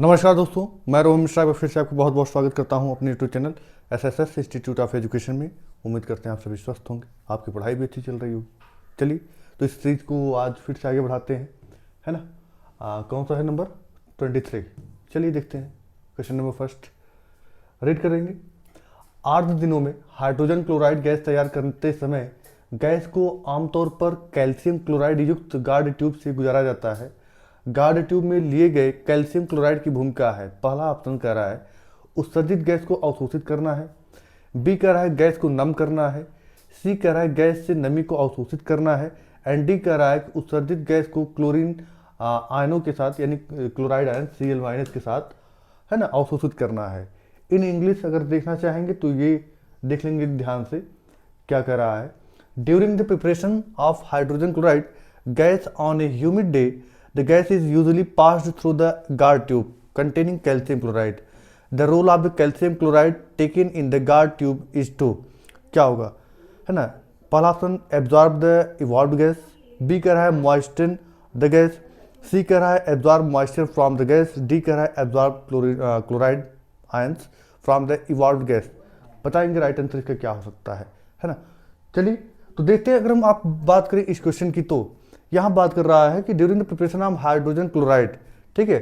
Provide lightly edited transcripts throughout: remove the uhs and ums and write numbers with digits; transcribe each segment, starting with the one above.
नमस्कार दोस्तों, मैं रोहन मिश्रा फिर से आपको बहुत बहुत स्वागत करता हूं अपने YouTube channel SSS institute of education में। उम्मीद करते हैं आप सभी स्वस्थ होंगे, आपकी पढ़ाई भी अच्छी चल रही होगी। चलिए तो इस सीरीज को आज फिर से आगे बढ़ाते हैं, है ना। कौन सा है नंबर 23। चलिए देखते हैं क्वेश्चन नंबर फर्स्ट, रीड करेंगे। आर्द्र दिनों में हाइड्रोजन क्लोराइड गैस तैयार करते समय गैस को आमतौर पर कैल्शियम क्लोराइड युक्त गार्ड ट्यूब से गुजारा जाता है। गार्ड ट्यूब में लिए गए कैल्शियम क्लोराइड की भूमिका है। पहला ऑप्शन कह रहा है उत्सर्जित गैस को अवशोषित करना है, बी कह रहा है गैस को नम करना है, सी कह रहा है गैस से नमी को अवशोषित करना है, एंड डी कह रहा है कि उत्सर्जित गैस को क्लोरीन आयनों के साथ यानी क्लोराइड आयन Cl- के साथ, है ना, अवशोषित करना है। इन इंग्लिश अगर देखना चाहेंगे तो ये देख लेंगे ध्यान से क्या कह रहा है। During the preparation of hydrogen chloride gas on A humid day the gas is usually passed through the guard tube containing calcium chloride. The role of the calcium chloride taken in the guard tube is to क्या होगा, है ना। पहला option absorb the evolve gas, B कह रहा है मॉइस्चन the gas, सी कह रहा है absorb moisture from the gas, D कह रहा है absorb chloride ions from the evolve gas. बताएंगे राइट आंसर इसका क्या हो सकता है ना। चलिए तो देखते हैं। अगर हम आप बात करें इस क्वेश्चन की तो यहाँ बात कर रहा है कि during the preparation of hydrogen chloride, ठीक है।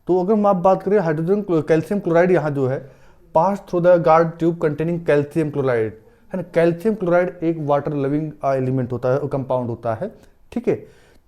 तो अगर हम आप बात करें हाइड्रोजन कैल्शियम क्लोराइड यहाँ जो है pass through the guard tube containing calcium chloride, है ना। कैल्शियम क्लोराइड एक वाटर लविंग एलिमेंट होता है, कंपाउंड होता है, ठीक है।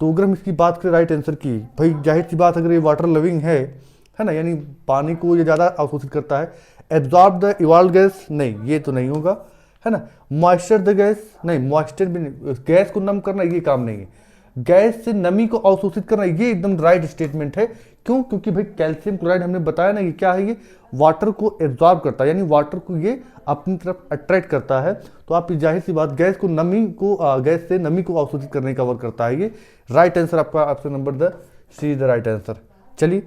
तो अगर हम इसकी बात करें राइट आंसर की, भाई जाहिर सी बात अगर ये वाटर लविंग है ना, यानी पानी को ये ज़्यादा अवशोषित करता है। एब्जॉर्ब द इवॉल्व गैस, नहीं ये तो नहीं होगा, है ना। मॉइस्चर द गैस, नहीं मॉइस्चर भी नहीं। गैस को नम करना ये काम नहीं है। गैस से नमी को अवशोषित करना ये एकदम राइट स्टेटमेंट है। क्यों? क्योंकि भाई कैल्शियम क्लोराइड हमने बताया ना, ये क्या है, ये वाटर को एब्जॉर्ब करता है, यानी वाटर को ये अपनी तरफ अट्रैक्ट करता है। तो आप जाहिर सी बात गैस को नमी को गैस से नमी को अवशोषित करने का वर्क करता है ये। राइट आंसर आपका option number the see the right answer. चलिए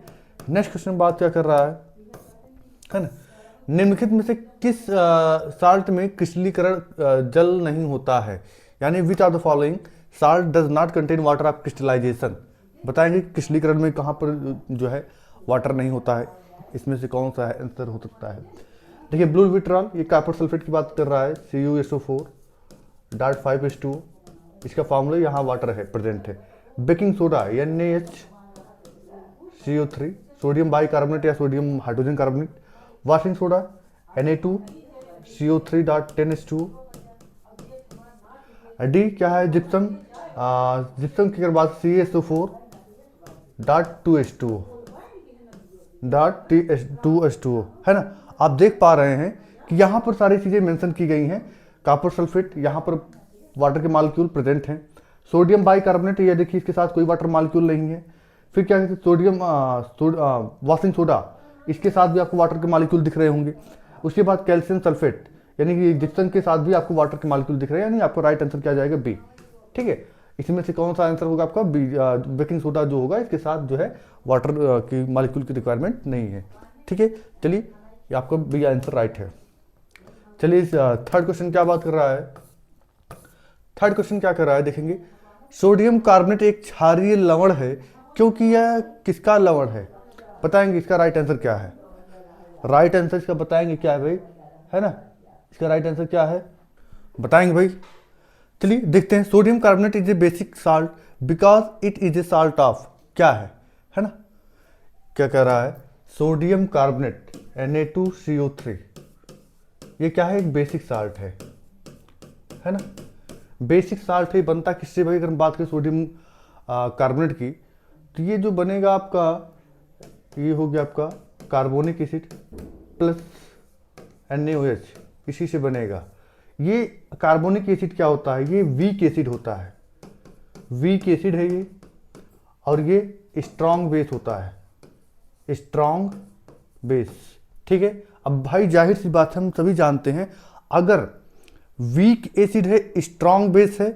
नेक्स्ट क्वेश्चन बात क्या कर रहा है ना। निम्नलिखित में से किस साल्ट में क्रिस्टलीकरण जल नहीं होता है, यानी which are the following salt does not contain water of crystallization. बताएंगे क्रिस्टलीकरण में कहाँ पर जो है वाटर नहीं होता है, इसमें से कौन सा आंसर हो सकता है। देखिए ब्लू विट्रॉल ये कॉपर सल्फेट की बात कर रहा है, CuSO4.5H2, इसका फॉर्मूला यहाँ वाटर है प्रेजेंट है। Baking soda NaHCO3, sodium bicarbonate या sodium hydrogen carbonate. Washing soda Na2CO3.10H2। D क्या है जिप्सम, जिप्सम की अगर बात CaSO4.2H2 है ना। आप देख पा रहे हैं कि यहाँ पर सारी चीज़ें मेंशन की गई हैं। कॉपर सल्फेट यहाँ पर वाटर के मॉलिक्यूल प्रेजेंट हैं। सोडियम बाइकार्बोनेट ये देखिए इसके साथ कोई वाटर मॉलिक्यूल नहीं है। फिर क्या कहते हैं सोडियम वॉशिंग सोडा, इसके साथ भी आपको वाटर के मॉलिक्यूल दिख रहे होंगे। उसके बाद कैल्शियम सल्फेट यानी कि जिप्सम के साथ भी आपको वाटर के मॉलिक्यूल दिख रहे हैं, यानी आपका राइट आंसर क्या जाएगा बी, ठीक है। इसमें से कौन सा आंसर होगा आपका बी। बेकिंग सोडा जो होगा इसके साथ जो है वाटर की मॉलिक्यूल की रिक्वायरमेंट नहीं है, ठीक है। चलिए ये आपका बी आंसर राइट है। चलिए थर्ड क्वेश्चन क्या बात कर रहा है। थर्ड क्वेश्चन क्या कर रहा है देखेंगे। सोडियम कार्बोनेट एक क्षारीय लवण है क्योंकि यह किसका लवण है। बताएंगे इसका राइट आंसर क्या है। राइट आंसर इसका बताएंगे क्या है भाई, है ना। इसका राइट आंसर क्या है बताएंगे भाई। चलिए देखते हैं। Sodium carbonate is a basic salt because it is a salt of क्या है ना। क्या कह रहा है सोडियम कार्बोनेट Na2CO3 ये क्या है, एक बेसिक साल्ट है ना। बेसिक साल्ट है, बनता किससे भाई। अगर हम बात करें सोडियम कार्बोनेट की तो ये जो बनेगा आपका ये हो गया आपका कार्बोनिक एसिड प्लस NaOH, इसी से बनेगा। ये कार्बोनिक एसिड क्या होता है, ये वीक एसिड होता है, वीक एसिड है ये, और ये स्ट्रॉन्ग बेस होता है, स्ट्रॉन्ग बेस, ठीक है। अब भाई जाहिर सी बात हम सभी जानते हैं अगर वीक एसिड है स्ट्रॉन्ग बेस है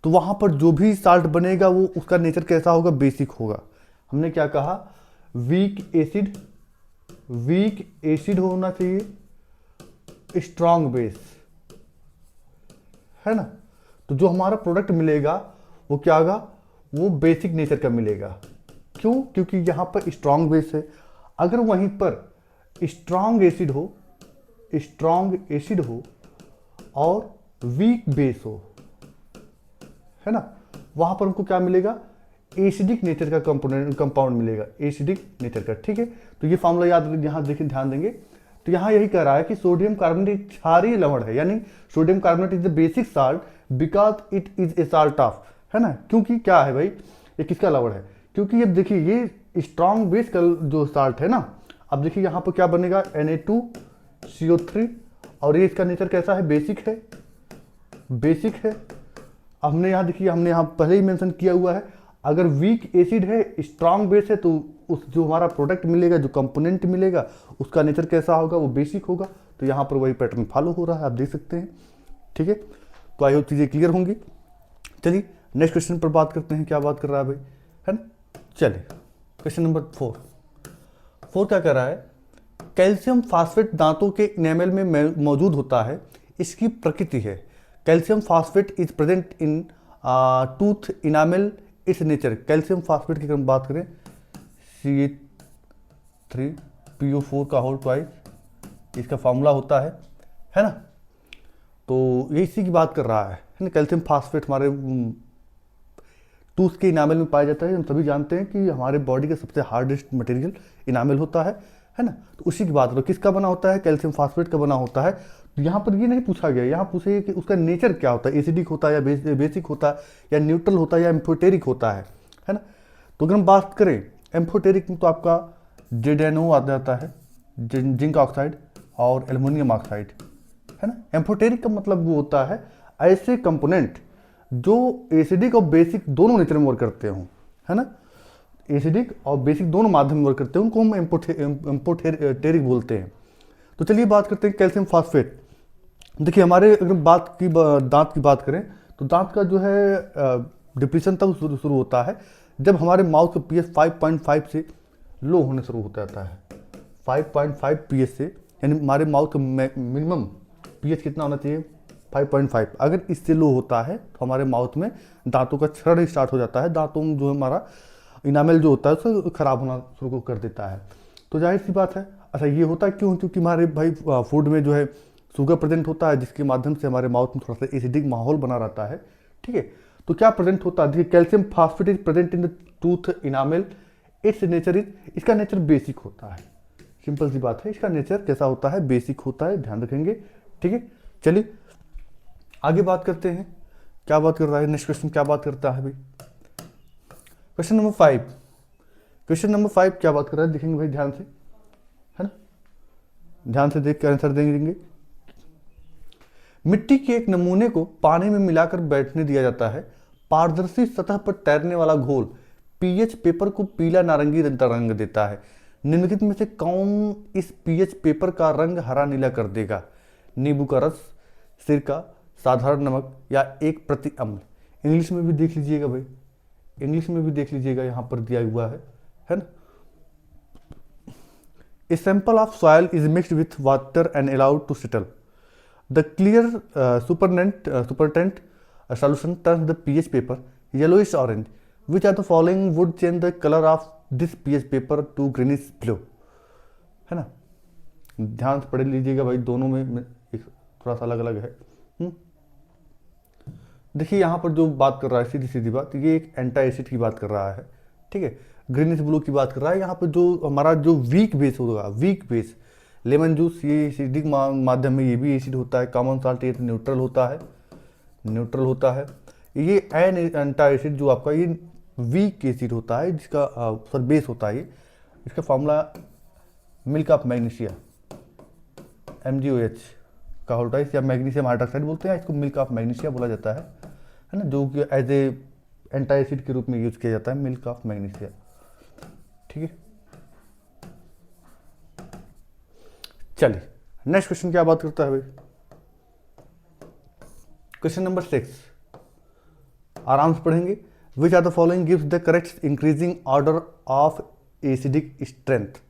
तो वहां पर जो भी साल्ट बनेगा वो उसका नेचर कैसा होगा, बेसिक होगा। हमने क्या कहा वीक एसिड होना चाहिए स्ट्रॉन्ग बेस, है ना। तो जो हमारा प्रोडक्ट मिलेगा वो क्या होगा, वो बेसिक नेचर का मिलेगा। क्यों? क्योंकि यहाँ पर स्ट्रॉन्ग बेस है। अगर वहीं पर स्ट्रांग एसिड हो और वीक बेस हो, है ना, वहां पर हमको क्या मिलेगा, एसिडिक नेचर का कंपाउंड मिलेगा, एसिडिक नेचर का। ठीक है, तो ये फॉर्मूला याद यहां देखिए, ध्यान देंगे। तो यहां यही कह रहा है कि सोडियम कार्बोनेट एक क्षारीय लवण है, यानी sodium carbonate is the basic salt because it is a salt of, है ना। क्योंकि क्या है भाई, ये किसका लवण है, क्योंकि ये देखिए ये स्ट्रॉन्ग बेस का जो साल्ट है ना। अब देखिए यहाँ पर क्या बनेगा, Na2CO3, और ये इसका नेचर कैसा है, बेसिक है, बेसिक है। हमने यहाँ देखिए, हमने यहाँ पहले ही मेंशन किया हुआ है, अगर वीक एसिड है, स्ट्रांग बेस है, तो उस जो हमारा प्रोडक्ट मिलेगा, जो कंपोनेंट मिलेगा, उसका नेचर कैसा होगा, वो बेसिक होगा। तो यहाँ पर वही पैटर्न फॉलो हो रहा है, आप देख सकते हैं। ठीक है, तो आई होप चीज़ें क्लियर होंगी। चलिए नेक्स्ट क्वेश्चन पर बात करते हैं, क्या बात कर रहा है भाई, है ना। चलिए क्वेश्चन नंबर 4 क्या कर रहा है, कैल्शियम फास्फेट दांतों के इनेमल में मौजूद होता है, इसकी प्रकृति है। Calcium phosphate is present in tooth enamel, इस नेचर। कैल्शियम फास्फेट की अगर हम बात करें, Ca3PO4 का होल ट्वाइस, इसका फॉर्मूला होता है ना। तो ये इसी की बात कर रहा है ना। कैल्शियम फास्फेट हमारे टूथ के इनामेल में पाया जाता है। हम सभी जानते हैं कि हमारे बॉडी का सबसे हार्डेस्ट मटेरियल इनामेल होता है ना। तो उसी की बात करो, किसका बना होता है, कैल्शियम फास्फेट का बना होता है। तो यहाँ पर ये नहीं पूछा गया, यहाँ पूछे कि उसका नेचर क्या होता है, एसिडिक होता है या बेसिक होता है या न्यूट्रल होता है या एम्फोटेरिक होता है ना। तो अगर हम बात करें एम्फोटेरिक में, तो आपका ZnO आ जाता है, जिंक ऑक्साइड और एल्युमिनियम ऑक्साइड, है ना। एम्फोटेरिक का मतलब वो होता है ऐसे कंपोनेंट जो एसिडिक और बेसिक दोनों नेचर में वर्क करते हों, है ना। एसिडिक और बेसिक दोनों माध्यम में वर्क करते हैं, उनको हम एम्फोटेरिक बोलते हैं। तो चलिए बात करते हैं कैल्शियम फास्फेट। देखिए हमारे अगर दांत की बात करें, तो दांत का जो है डिप्रेशन तब शुरू होता है जब हमारे माउथ का pH 5.5 से लो होने शुरू हो जाता है। 5.5 pH से, यानी हमारे माउथ का मिनिमम pH कितना होना चाहिए, 5.5। अगर इससे लो होता है तो हमारे माउथ में दांतों का क्षरण स्टार्ट हो जाता है, दांतों में जो हमारा इनामेल जो होता है उसको खराब होना शुरू कर देता है। तो जाहिर सी बात है। अच्छा, ये होता है क्यों, क्योंकि हमारे भाई फूड में जो है शुगर प्रेजेंट होता है, जिसके माध्यम से हमारे माउथ में थोड़ा सा एसिडिक माहौल बना रहता है। ठीक है, तो क्या प्रेजेंट होता है, देखिए calcium phosphate is present in the tooth enamel, it's nature is, इसका नेचर बेसिक होता है। सिंपल सी बात है, इसका नेचर कैसा होता है, बेसिक होता है, ध्यान रखेंगे। ठीक है, चलिए आगे बात करते हैं, क्या बात कर रहा है नेक्स्ट क्वेश्चन, क्या बात करता है भाई, क्वेश्चन नंबर 5। क्वेश्चन नंबर 5 क्या बात कर रहा है, देखेंगे भाई ध्यान से, है ना, ध्यान से देख कर आंसर देंगे। मिट्टी के एक नमूने को पानी में मिलाकर बैठने दिया जाता है, पारदर्शी सतह पर तैरने वाला घोल पीएच पेपर को पीला नारंगी रंग देता है। निम्नलिखित में से कौन इस पीएच पेपर का रंग हरा नीला कर देगा, नींबू का रस, सिरका, साधारण नमक या एक प्रति अम्ल। इंग्लिश में भी देख लीजिएगा भाई, इंग्लिश में भी देख लीजिएगा, यहां पर दिया हुआ है ना। A sample of soil is mixed with water and allowed to settle. The clear supernatant solution turns the pH paper yellowish orange. Which of the following would change the color of this pH paper to greenish blue? है ना, ध्यान से पढ़ लीजिएगा भाई, दोनों में एक थोड़ा सा अलग अलग है। देखिए यहाँ पर जो बात कर रहा है, सीधी सीधी बात, ये एक एंटी एसिड की बात कर रहा है। ठीक है, ग्रीनिश ब्लू की बात कर रहा है। यहाँ पे जो हमारा जो वीक बेस होगा, वीक बेस, लेमन जूस ये एसिडिक माध्यम में, ये भी एसिड होता है। कॉमन साल्ट ये न्यूट्रल होता है, न्यूट्रल होता है। ये एंटी एसिड जो आपका ये वीक एसिड होता है, जिसका सर बेस होता है ये, इसका formula milk of magnesia, MgOH का होता है, या मैग्नीशियम हाइड्रोक्साइड बोलते हैं, इसको मिल्क ऑफ मैग्नीशिया बोला जाता है ना, जो कि एज ए एंटी एसिड के रूप में यूज किया जाता है, मिल्क ऑफ मैग्नीशिया। ठीक है, चलिए नेक्स्ट क्वेश्चन क्या बात करता है भाई, क्वेश्चन नंबर 6 आराम से पढ़ेंगे। Which are the following gives the correct increasing order of acidic strength.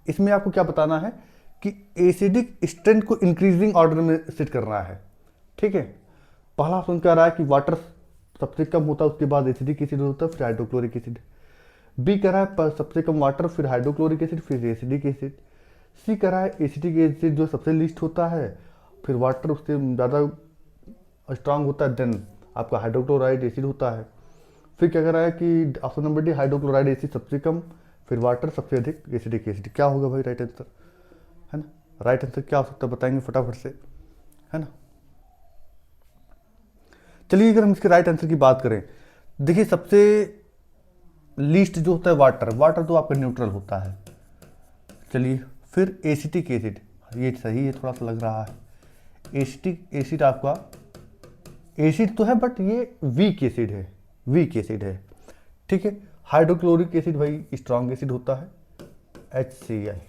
इसमें आपको क्या बताना है कि एसिडिक स्ट्रेंथ को इंक्रीजिंग ऑर्डर में सेट करना है। ठीक है, पहला ऑप्शन कह रहा है कि वाटर सबसे कम होता है, उसके बाद एसिडिक एसिड होता है, फिर हाइड्रोक्लोरिक एसिड। बी कह रहा है सबसे कम वाटर, फिर हाइड्रोक्लोरिक एसिड, फिर एसिडिक एसिड। सी कह रहा है एसिडिक एसिड जो सबसे लीस्ट होता है, फिर वाटर उससे ज़्यादा स्ट्रांग होता है, देन आपका हाइड्रोक्लोराइड एसिड होता है। फिर क्या कह रहा है कि option number D hydrochloride acid सबसे कम, फिर वाटर सबसे अधिक एसिडिक एसिड। क्या होगा भाई राइट आंसर, है ना? राइट आंसर क्या हो सकता है बताएंगे फटाफट से, है ना? चलिए अगर हम इसके राइट आंसर की बात करें, देखिए सबसे लीस्ट जो होता है वाटर, वाटर तो आपका न्यूट्रल होता है। चलिए फिर एसिटिक एसिड, ये सही है, थोड़ा सा लग रहा है। एसिटिक एसिड आपका एसिड तो है बट ये वीक एसिड है, वीक एसिड है, ठीक है। हाइड्रोक्लोरिक एसिड भाई स्ट्रांग एसिड होता है, HCl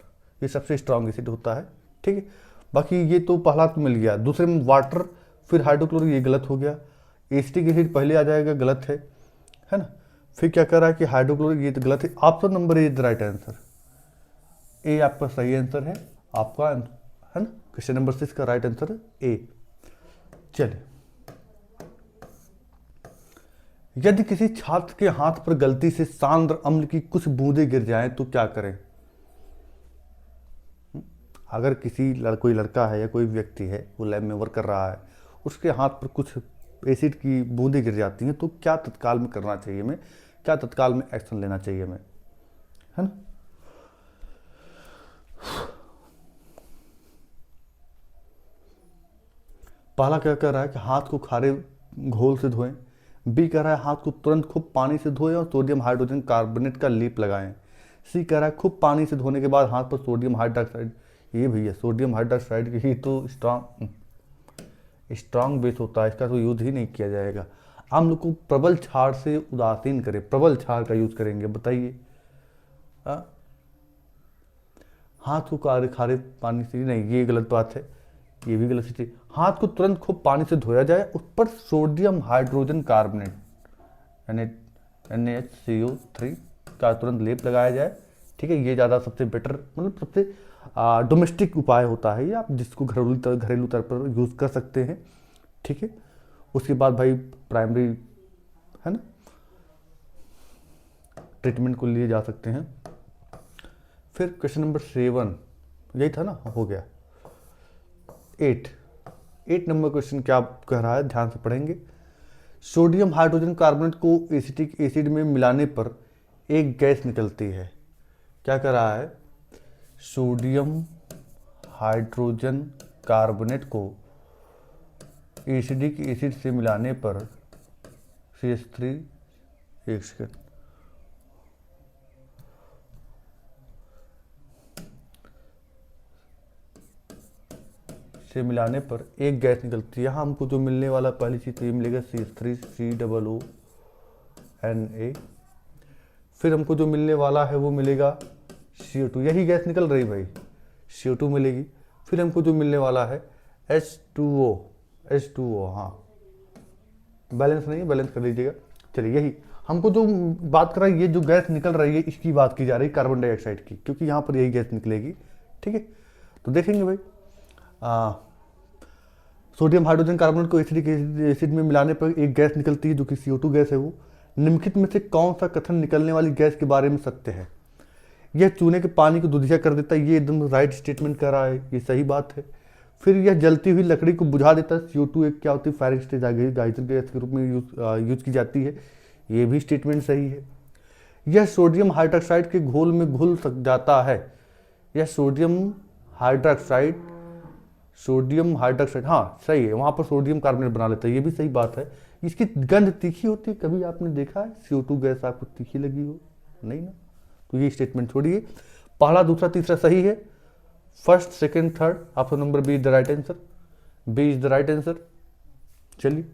ये सबसे स्ट्रांग एसिड होता है, ठीक है। बाकी ये तो पहला तो मिल गया, दूसरे में वाटर फिर हाइड्रोक्लोरिक, ये गलत हो गया। एसिटिक एसिड पहले आ जाएगा, गलत है ना। फिर क्या कर रहा है कि हाइड्रोक्लोरिक, ये तो गलत है। Option number A is right answer, A आपका सही आंसर है आपका, है ना। क्वेश्चन नंबर 6 का राइट आंसर है ए। चलिए, यदि किसी छात्र के हाथ पर गलती से सांद्र अम्ल की कुछ बूंदें गिर जाएं तो क्या करें? अगर कोई लड़का है या कोई व्यक्ति है, वो लैब में वर्क कर रहा है, उसके हाथ पर कुछ एसिड की बूंदें गिर जाती हैं तो क्या तत्काल में करना चाहिए हमें, क्या तत्काल में एक्शन लेना चाहिए हमें, है ना। पहला क्या कर रहा है कि हाथ को खारे घोल से धोएं। बी कह रहा है हाथ को तुरंत खूब पानी से धोएं और सोडियम हाइड्रोजन कार्बोनेट का लेप लगाएं। सी कह रहा है खूब पानी से धोने के बाद हाथ पर सोडियम हाइड्रोक्साइड, ये भैया सोडियम हाइड्रोक्साइड ही तो स्ट्रांग बेस होता है, इसका तो यूज ही नहीं किया जाएगा। हम लोग को प्रबल क्षार से उदासीन करें, प्रबल क्षार का यूज करेंगे, बताइए। हाथ को खारे पानी से नहीं, ये गलत बात है, ये भी गलत चीज। हाथ को तुरंत खूब पानी से धोया जाए, उस पर सोडियम हाइड्रोजन कार्बोनेट NaHCO3 का तुरंत लेप लगाया जाए, ठीक है। ये ज़्यादा सबसे बेटर, मतलब सबसे डोमेस्टिक उपाय होता है ये, आप जिसको घरेलू तौर पर यूज़ कर सकते हैं, ठीक है। उसके बाद भाई प्राइमरी, है ना, ट्रीटमेंट को लिए जा सकते हैं। फिर क्वेश्चन नंबर 7 यही था ना, हो गया। 8 नंबर क्वेश्चन क्या कह रहा है, ध्यान से पढ़ेंगे। सोडियम हाइड्रोजन कार्बोनेट को एसिटिक एसिड में मिलाने पर एक गैस निकलती है, क्या कह रहा है? सोडियम हाइड्रोजन कार्बोनेट को एसिडिक एसिड से मिलाने पर CH3, एक सेकेंड, से मिलाने पर एक गैस निकलती है। यहाँ हमको जो मिलने वाला पहली चीज़ तो ये मिलेगा CH3COONA। फिर हमको जो मिलने वाला है वो मिलेगा CO2, यही गैस निकल रही भाई, CO2 मिलेगी। फिर हमको जो मिलने वाला है H2O, हाँ बैलेंस नहीं है, बैलेंस कर लीजिएगा। चलिए, यही हमको जो बात कर रहा है, ये जो गैस निकल रही है इसकी बात की जा रही है, कार्बन डाइऑक्साइड की, क्योंकि यहाँ पर यही गैस निकलेगी, ठीक है। तो देखेंगे भाई, सोडियम हाइड्रोजन कार्बोनेट को एसिडिक एसिड में मिलाने पर एक गैस निकलती है जो कि CO2 गैस है। वो निम्नलिखित में से कौन सा कथन निकलने वाली गैस के बारे में सत्य है? यह चूने के पानी को दुधिया कर देता है, ये एकदम राइट स्टेटमेंट कर रहा है, ये सही बात है। फिर यह जलती हुई लकड़ी को बुझा देता है, CO2 एक क्या होती है, फायरिंग स्टेज आ गई, गाइजर गैस के रूप में यूज की जाती है, ये भी स्टेटमेंट सही है। यह सोडियम हाइड्रोक्साइड के घोल में घुल जाता है, यह सोडियम हाइड्रोक्साइड, हाँ सही है, वहाँ पर सोडियम कार्बोनेट बना लेता है, ये भी सही बात है। इसकी गंध तीखी होती है, कभी आपने देखा है CO2 गैस आपको तीखी लगी हो? नहीं ना। तो ये स्टेटमेंट छोड़िए, पहला दूसरा तीसरा सही है, first second third, option number B is the right answer, B is the right answer. चलिए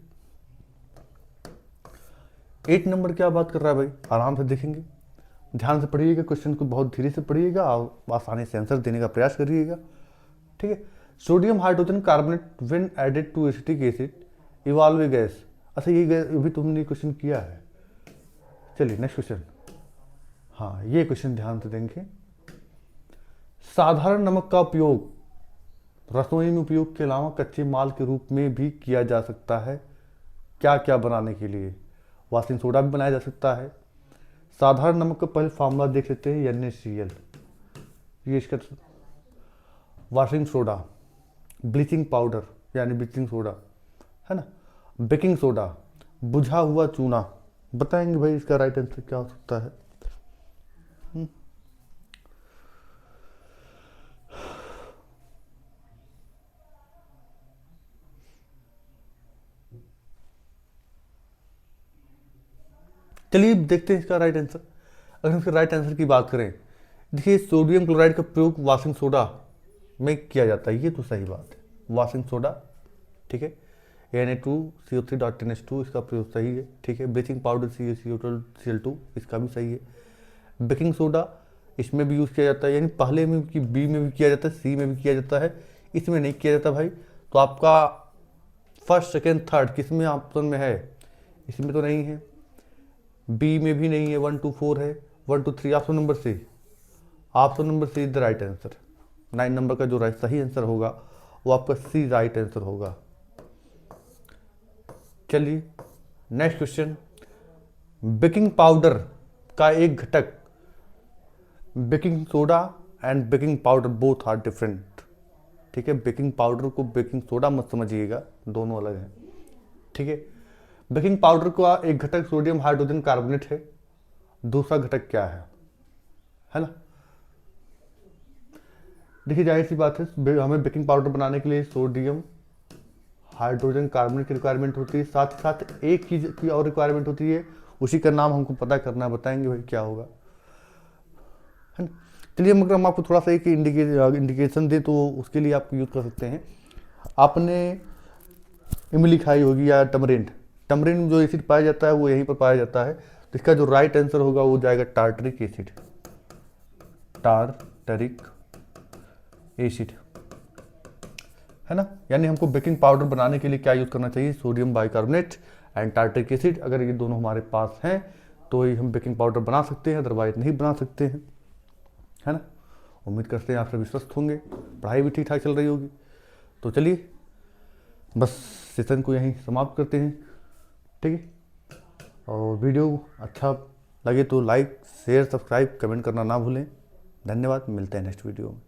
8 नंबर क्या बात कर रहा है भाई, आराम से देखेंगे, ध्यान से पढ़िएगा, क्वेश्चन को बहुत धीरे से पढ़िएगा और आसानी से आंसर देने का प्रयास करिएगा, ठीक है। Sodium hydrogen carbonate when added to acetic acid evolve a gas. अच्छा, ये गैस अभी तुमने क्वेश्चन किया है। चलिए नेक्स्ट क्वेश्चन, हाँ ये क्वेश्चन ध्यान से देंगे। साधारण नमक का उपयोग रसोई में उपयोग के अलावा कच्चे माल के रूप में भी किया जा सकता है, क्या क्या बनाने के लिए? वॉशिंग सोडा भी बनाया जा सकता है, साधारण नमक का पहले फार्मूला देख लेते हैं, NaCl, ये इसका वॉशिंग सोडा, ब्लीचिंग पाउडर यानी ब्लीचिंग सोडा है ना, बेकिंग सोडा, बुझा हुआ चूना। बताएंगे भाई इसका राइट आंसर क्या हो सकता है? चलिए देखते हैं इसका राइट आंसर। अगर हम इसका राइट आंसर की बात करें, देखिए सोडियम क्लोराइड का प्रयोग वॉशिंग सोडा में किया जाता है, ये तो सही बात है, वॉशिंग सोडा, ठीक है। Na2CO3.NH2 इसका प्रयोग सही है, ठीक है। ब्लीचिंग पाउडर CaCO2 इसका भी सही है। बेकिंग सोडा इसमें भी यूज़ किया जाता है, यानी पहले में कि बी में भी किया जाता है, सी में भी किया जाता है, इसमें नहीं किया जाता भाई। तो आपका फर्स्ट सेकेंड थर्ड किस में ऑप्शन में है? इसमें तो नहीं है, बी में भी नहीं है, 1 2 4 है, 1 2 3 option number C, option number C is the right answer. 9 नंबर का जो सही आंसर होगा वो आपका सी राइट आंसर होगा। चलिए नेक्स्ट क्वेश्चन, बेकिंग पाउडर का एक घटक, baking soda and baking powder both are different, ठीक है। बेकिंग पाउडर को बेकिंग सोडा मत समझिएगा, दोनों अलग हैं, ठीक है। बेकिंग पाउडर का एक घटक सोडियम हाइड्रोजन कार्बोनेट है, दूसरा घटक क्या है ना। देखिए जाहिर सी बात है, हमें बेकिंग पाउडर बनाने के लिए सोडियम हाइड्रोजन कार्बोनेट की रिक्वायरमेंट होती है, साथ ही साथ एक चीज की और रिक्वायरमेंट होती है, उसी का नाम हमको पता करना है, बताएंगे भाई क्या होगा, है ना। चलिए अगर हम आपको थोड़ा सा एक इंडिकेशन दें तो उसके लिए आप यूज़ कर सकते हैं। आपने इमली खाई होगी या टमरिंड, टमरिंड में जो एसिड पाया जाता है वो यहीं पर पाया जाता है, तो इसका जो राइट आंसर होगा वो जाएगा टार्टरिक एसिड, टार्टरिक एसिड, है ना। यानी हमको बेकिंग पाउडर बनाने के लिए क्या यूज़ करना चाहिए? Sodium bicarbonate and tartaric acid. अगर ये दोनों हमारे पास हैं तो ही हम बेकिंग पाउडर बना सकते हैं, अदरवाइज नहीं बना सकते हैं, है ना। उम्मीद करते हैं आप सभी स्वस्थ होंगे, पढ़ाई भी ठीक ठाक चल रही होगी। तो चलिए बस सेशन को यहीं समाप्त करते हैं, ठीक है। और वीडियो अच्छा लगे तो लाइक शेयर सब्सक्राइब कमेंट करना ना भूलें। धन्यवाद, मिलते हैं नेक्स्ट वीडियो में।